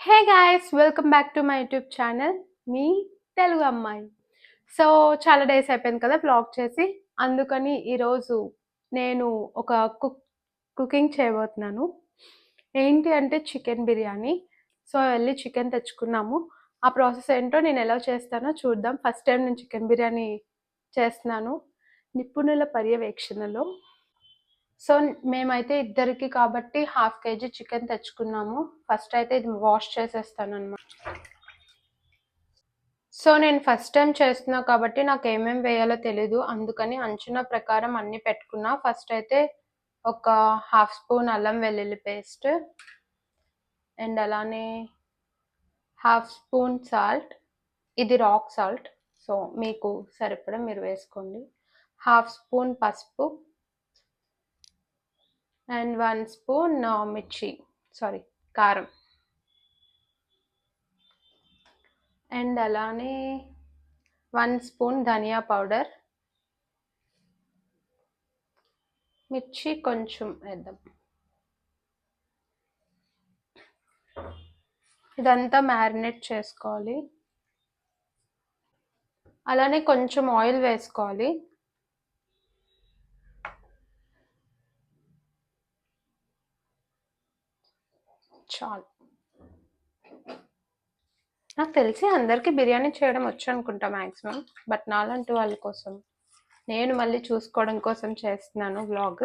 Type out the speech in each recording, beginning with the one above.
Hey guys welcome back to my YouTube channel మీ తెలుగు అమ్మాయి. So చాలా డేస్ అయిపోయింది కదా వ్లాగ్ చేసి. అందుకని ఈరోజు నేను ఒక కుకింగ్ చేయబోతున్నాను. ఏంటి అంటే చికెన్ బిర్యానీ. సో వెళ్ళి చికెన్ తెచ్చుకున్నాము. ఆ ప్రాసెస్ ఏంటో నేను ఎలా చేస్తానో చూద్దాం. ఫస్ట్ టైం నేను చికెన్ బిర్యానీ చేస్తున్నాను నిపుణుల పర్యవేక్షణలో. సో మేమైతే ఇద్దరికి కాబట్టి హాఫ్ కేజీ చికెన్ తెచ్చుకున్నాము. ఫస్ట్ అయితే ఇది వాష్ చేసేస్తాను అనమాట. సో నేను ఫస్ట్ టైం చేస్తున్నా కాబట్టి నాకు ఏమేమి వేయాలో తెలీదు. అందుకని అంచనా ప్రకారం అన్ని పెట్టుకున్నా. ఫస్ట్ అయితే ఒక హాఫ్ స్పూన్ అల్లం వెల్లుల్లి పేస్ట్ అండ్ అలానే హాఫ్ స్పూన్ సాల్ట్. ఇది రాక్ సాల్ట్. సో మీకు సరిపడా మీరు వేసుకోండి. హాఫ్ స్పూన్ పసుపు అండ్ 1 స్పూన్ కారం. అండ్ అలానే 1 స్పూన్ ధనియా పౌడర్. మిర్చి కొంచెం వేద్దాం. ఇదంతా మ్యారినేట్ చేసుకోవాలి. అలానే కొంచెం ఆయిల్ వేసుకోవాలి. చాలు. నాకు తెలిసి అందరికీ బిర్యానీ చేయడం వచ్చు అనుకుంటా మ్యాక్సిమం. బట్ నాలాంటి వాళ్ళ కోసం నేను మళ్ళీ చూసుకోవడం కోసం చేస్తున్నాను వ్లాగ్.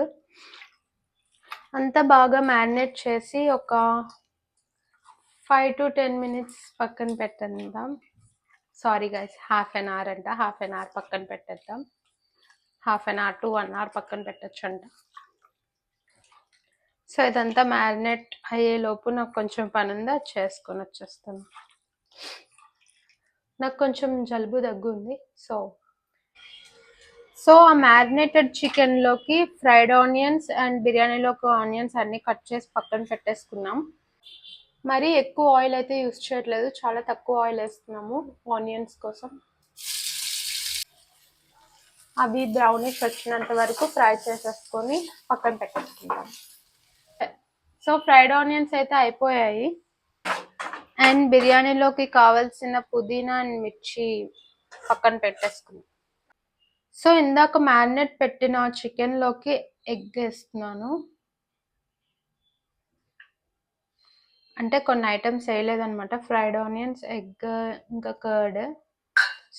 అంతా బాగా మ్యారినేట్ చేసి ఒక 5 to 10 minutes పక్కన పెట్టేద్దాం. Sorry guys, half an hour అంట. హాఫ్ అన్ అవర్ పక్కన పెట్టేద్దాం. Half an hour to 1 hour పక్కన పెట్టచ్చు అంట. సో ఇదంతా మ్యారినేట్ అయ్యేలోపు నాకు కొంచెం పని ఉంది, అది చేసుకొని వచ్చేస్తాను. నాకు కొంచెం జలుబు దగ్గు ఉంది. సో ఆ మ్యారినేటెడ్ చికెన్లోకి ఫ్రైడ్ ఆనియన్స్ అండ్ బిర్యానీలోకి ఆనియన్స్ అన్నీ కట్ చేసి పక్కన పెట్టేసుకున్నాం. మరీ ఎక్కువ ఆయిల్ అయితే యూస్ చేయట్లేదు, చాలా తక్కువ ఆయిల్ వేస్తున్నాము ఆనియన్స్ కోసం. అవి బ్రౌనిష్ వచ్చినంత వరకు ఫ్రై చేసేసుకొని పక్కన పెట్టేసుకుంటాం. సో ఫ్రైడ్ ఆనియన్స్ అయితే అయిపోయాయి. అండ్ బిర్యానీలోకి కావాల్సిన పుదీనా అండ్ మిర్చి పక్కన పెట్టేసుకున్నాం. సో ఇందాక మ్యారినేట్ పెట్టిన చికెన్లోకి ఎగ్ వేస్తున్నాను. అంటే కొన్ని ఐటమ్స్ వేయలేదనమాట, ఫ్రైడ్ ఆనియన్స్, ఎగ్, ఇంకా కర్డ్.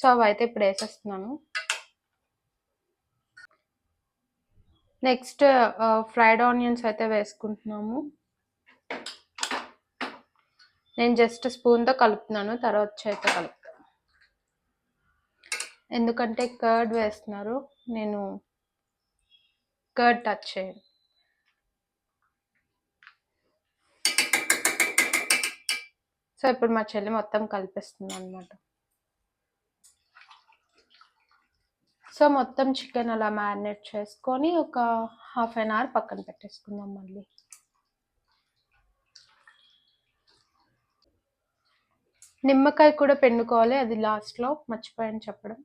సో అవి అయితే ఇప్పుడు వేసేస్తున్నాను. నెక్స్ట్ ఫ్రైడ్ ఆనియన్స్ అయితే వేసుకుంటున్నాము. నేను జస్ట్ స్పూన్తో కలుపుతున్నాను, తర్వాత చేతితో కలుపుతాను. ఎందుకంటే కర్డ్ వేస్తున్నారు, నేను కర్డ్ టచ్ చేయను. సో ఇప్పుడు మా చెల్లి మొత్తం కలిపిస్తుంది అనమాట. సో మొత్తం చికెన్ అలా మ్యారినేట్ చేసుకొని ఒక హాఫ్ అన్ అవర్ పక్కన పెట్టేసుకుందాం. మళ్ళీ నిమ్మకాయ కూడా పిండుకోవాలి, అది లాస్ట్లో మర్చిపోయాను చెప్పడం.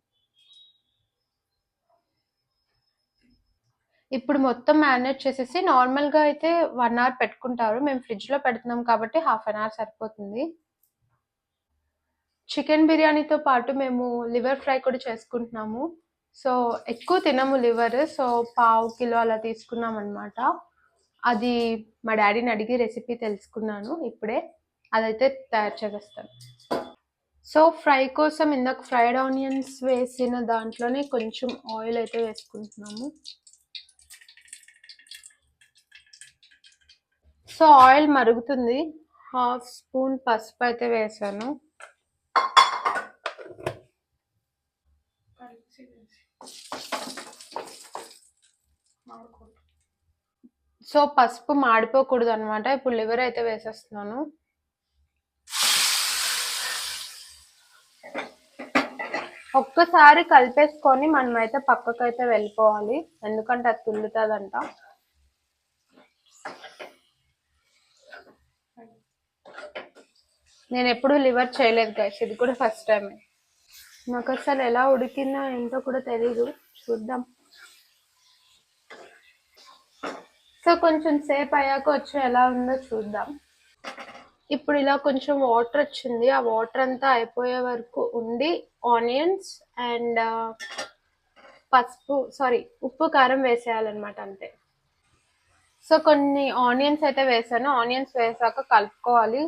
ఇప్పుడు మొత్తం మ్యారినేట్ చేసేసి, నార్మల్గా అయితే 1 hour పెట్టుకుంటారు, మేము ఫ్రిడ్జ్లో పెడుతున్నాం కాబట్టి హాఫ్ అన్ అవర్ సరిపోతుంది. చికెన్ బిర్యానీతో పాటు మేము లివర్ ఫ్రై కూడా చేసుకుంటున్నాము. సో ఎక్కువ తినము లివర్, సో పావు కిలో అలా తీసుకున్నాం అనమాట. అది మా డాడీని అడిగి రెసిపీ తెలుసుకున్నాను ఇప్పుడే, అదైతే తయారు చేసేస్తాను. సో ఫ్రై కోసం ఇందాక ఫ్రైడ్ ఆనియన్స్ వేసిన దాంట్లోనే కొంచెం ఆయిల్ అయితే వేసుకుంటున్నాము. సో ఆయిల్ మరుగుతుంది, హాఫ్ స్పూన్ పసుపు అయితే వేసాను. సో పసుపు మాడిపోకూడదు అనమాట. ఇప్పుడు లివర్ అయితే వేసేస్తున్నాను. ఒక్కసారి కలిపేసుకొని మనమైతే పక్కకైతే వెళ్ళిపోవాలి, ఎందుకంటే అది తుల్లుతుందంట. నేను ఎప్పుడు లివర్ చేయలేదు గైస్, ఇది కూడా ఫస్ట్ టైమే. నాకు అసలు ఎలా ఉడికిందో ఏంటో కూడా తెలీదు, చూద్దాం. సో కొంచెం సేపు అయ్యాక వచ్చి ఎలా ఉందో చూద్దాం. ఇప్పుడు ఇలా కొంచెం వాటర్ వచ్చింది. ఆ వాటర్ అంతా అయిపోయే వరకు ఉండి ఆనియన్స్ అండ్ ఉప్పు, కారం వేసేయాలన్నమాట అంతే. సో కొన్ని ఆనియన్స్ అయితే వేసాను. ఆనియన్స్ వేసాక కలుపుకోవాలి.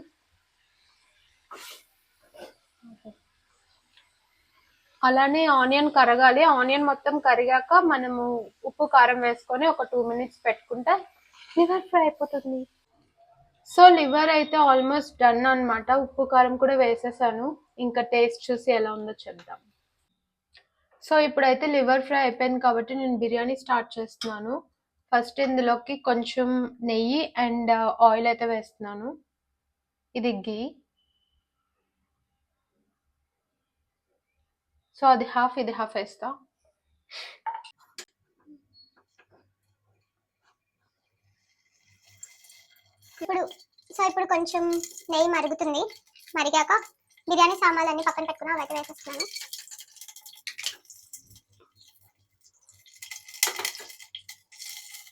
అలానే ఆనియన్ కరగాలి. ఆనియన్ మొత్తం కరిగాక మనము ఉప్పు, కారం వేసుకొని ఒక 2 మినిట్స్ పెట్టుకుంటే లివర్ ఫ్రై అయిపోతుంది. సో లివర్ అయితే ఆల్మోస్ట్ డన్ అన్నమాట. ఉప్పు, కారం కూడా వేసేసాను. ఇంకా టేస్ట్ చూసి ఎలా ఉందో చెప్దాం. సో ఇప్పుడైతే లివర్ ఫ్రై అయిపోయింది కాబట్టి నేను బిర్యానీ స్టార్ట్ చేస్తున్నాను. ఫస్ట్ ఇందులోకి కొంచెం నెయ్యి అండ్ ఆయిల్ అయితే వేస్తున్నాను. ఇది ఘీ. సో అది హాఫ్, ఇది హాఫ్ వేస్తా. ఇప్పుడు కొంచెం నెయ్యి మరుగుతుంది. మరిగాక బిర్యానీ సామాన్లన్నీ పక్కన పెట్టుకుని అవైతే వేసేస్తున్నాను.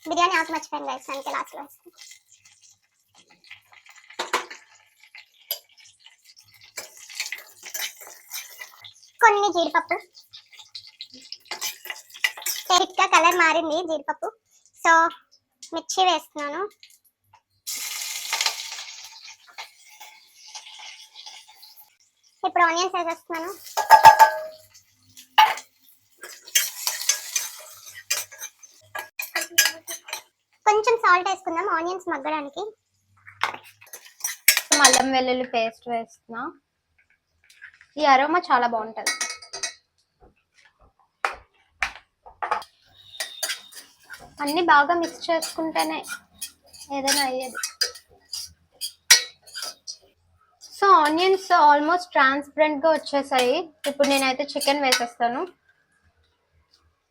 బిర్యానీ ఆకు మర్చిపోయాను గైస్, అందుకే లాస్ట్లో వేస్తాను. కొన్ని జీడిపప్పు, గా కలర్ మారింది జీడిపప్పు. సో మిర్చి వేస్తున్నాను. ఇప్పుడు ఆనియన్స్ వేసేస్తున్నాను. కొంచెం సాల్ట్ వేసుకుందాం ఆనియన్స్ మగ్గడానికి. అల్లం వెల్లుల్లి పేస్ట్ వేస్తున్నా. ఈ అరోమా చాలా బాగుంటుంది. అన్ని బాగా మిక్స్ చేసుకుంటేనే ఏదైనా అయ్యేది. సో ఆనియన్స్ ఆల్మోస్ట్ ట్రాన్స్పరెంట్గా వచ్చేసాయి. ఇప్పుడు నేనైతే చికెన్ వేసేస్తాను.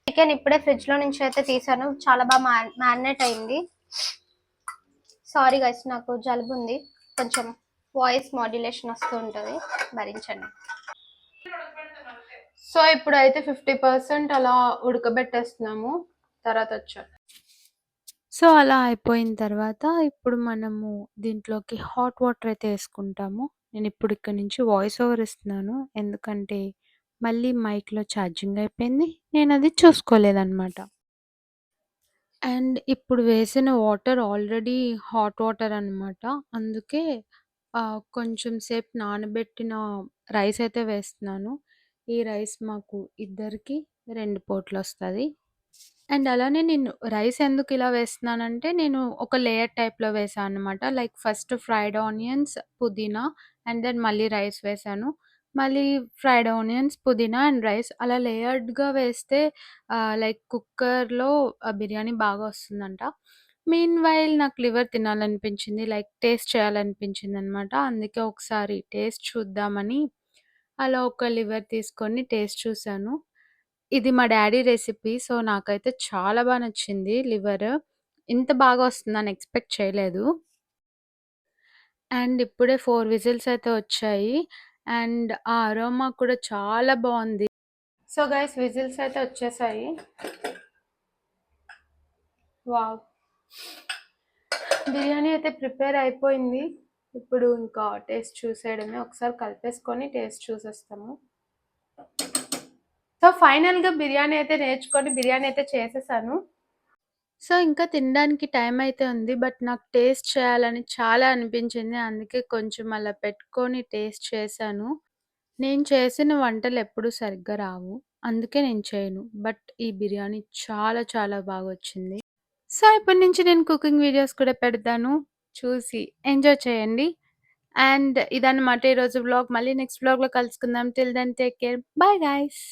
చికెన్ ఇప్పుడే ఫ్రిడ్జ్లో నుంచి అయితే తీసాను. చాలా బాగా మ్యారినేట్ అయింది. సారీ గైస్, నాకు జలుబు ఉంది, కొంచెం వాయిస్ మాడ్యులేషన్ వస్తూ ఉంటుంది, భరించండి. సో ఇప్పుడైతే 50% అలా ఉడకబెట్టేస్తున్నాము. తర్వాత వచ్చాక సో అలా అయిపోయిన తర్వాత ఇప్పుడు మనము దీంట్లోకి హాట్ వాటర్ అయితే వేసుకుంటాము. నేను ఇప్పుడు ఇక్కడ నుంచి వాయిస్ ఓవర్ ఇస్తున్నాను, ఎందుకంటే మళ్ళీ మైక్లో ఛార్జింగ్ అయిపోయింది, నేను అది చూసుకోలేదన్నమాట. అండ్ ఇప్పుడు వేసిన వాటర్ ఆల్రెడీ హాట్ వాటర్ అన్నమాట. అందుకే కొంచెం సేపు నానబెట్టిన రైస్ అయితే వేస్తున్నాను. ఈ రైస్ మాకు ఇద్దరికి 2 పూటలొస్తది. అండ్ అలానే నేను రైస్ ఎందుకు ఇలా వేస్తున్నానంటే, నేను ఒక లేయర్ టైప్‌లో వేసాను అనమాట. లైక్ ఫస్ట్ ఫ్రైడ్ ఆనియన్స్, పుదీనా అండ్ దెన్ మళ్ళీ రైస్ వేసాను. మళ్ళీ ఫ్రైడ్ ఆనియన్స్, పుదీనా అండ్ రైస్ అలా లేయర్డ్‌గా వేస్తే లైక్ కుక్కర్‌లో బిర్యానీ బాగా వస్తుందంట. మీన్‌వైల్ నాకు లివర్ తినాలనిపించింది. లైక్ టేస్ట్ చేయాలనిపించిందనమాట. అందుకే ఒకసారి టేస్ట్ చూద్దామని అలా ఒక లివర్ తీసుకొని టేస్ట్ చూసాను. ఇది మా డ్యాడీ రెసిపీ. సో, నాకైతే చాలా బా నచ్చింది లివర్. ఇంత బాగా వస్తుందని ఎక్స్‌పెక్ట్ చేయలేదు. అండ్ ఇప్పుడే 4 విజిల్స్ అయితే వచ్చాయి. అండ్ ఆ అరోమా కూడా చాలా బావుంది. సో, గైస్ విజిల్స్ అయితే వచ్చేసాయి. వావ్! బిర్యానీ అయితే ప్రిపేర్ అయిపోయింది. ఇప్పుడు ఇంకా టేస్ట్ చూసేయడమే. ఒకసారి కలిపేసుకొని టేస్ట్ చూసేస్తాము. సో, ఫైనల్‌గా బిర్యానీ అయితే నేర్చుకొని బిర్యానీ అయితే చేసేసాను. సో, ఇంకా తినడానికి టైం అయితే ఉంది. బట్ నాకు టేస్ట్ చేయాలని చాలా అనిపించింది. అందుకే కొంచెం అలా పెట్టుకొని టేస్ట్ చేశాను. నేను చేసిన వంటలెప్పుడూ సరిగ్గా రావు. అందుకే నేను చేయను. బట్ ఈ బిర్యానీ చాలా చాలా బాగొచ్చింది. సో, ఇప్పటి నుంచి నేను కుకింగ్ వీడియోస్ కూడా పెడతాను. చూసి ఎంజాయ్ చేయండి. అండ్ ఇదన్నమాట ఈరోజు వ్లాగ్. మళ్ళీ నెక్స్ట్ వ్లాగ్‌లో కలుసుకుందాం. Till then take care. Bye guys.